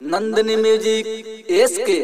Nandini music SK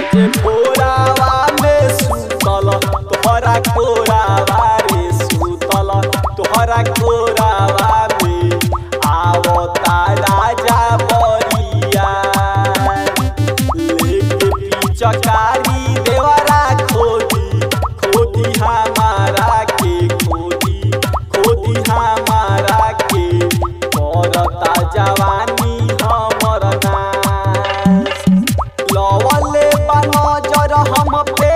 कोरावा में सुतल तोहरा कोरावा रे सुतल तोहरा कोरावा में आवता राजा बरिया लेके पिचकारी देवरा खोदी हमारा के खोदी हमारा के करता जवानी हमर नाश लवले नजर हम पे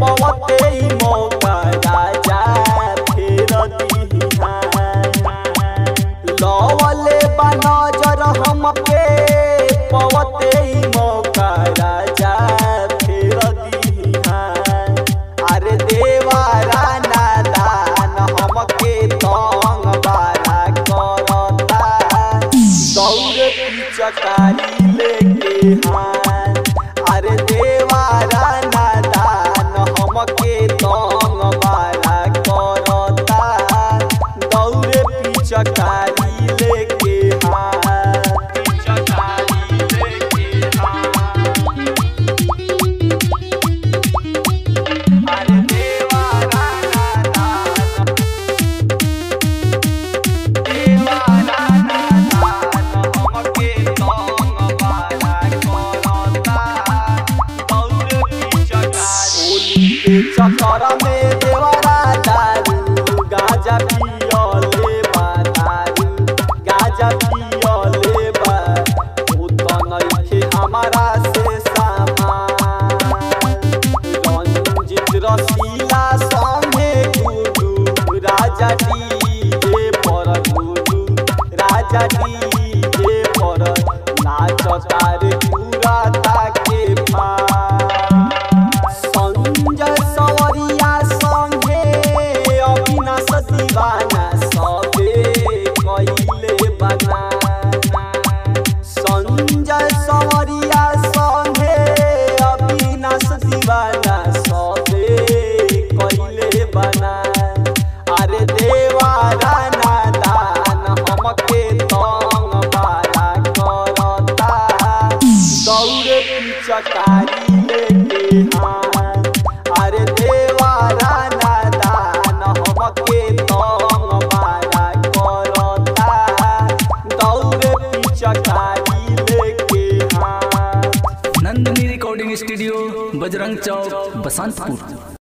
पवते मौका राजा फेर दीहा लवले नजर हम पे पवते मौका राजा फेर दीहा अरे देवारा नादान हमके तंग बारा करता दौड़ पिचकारी लेके अरे देवारा नादान हमके तंग बारा करता दौड़े पिचकारी लेके अरे देवारा नादान हमके तंग बारा चक्कर में देवरा दारू गाजा पियले बा दारू गाजा पियले बा उ त नइखे हमारा से सामान रंजित रसीला संगे गुडू राजा डीजे पर गुडू राजा डीजे पर नाचता रे पूरा ताके दीवाना सबे कइले बना संजय सवरिया संगे अविनाश दीवाना सबे कइले बना अरे देवारा नादान हमके तंग बारा करता दौड़े पिचकारी लेके अरे देवारा नादान हमके नंदिनी रिकॉर्डिंग स्टूडियो बजरंग चौक बसंतपुर।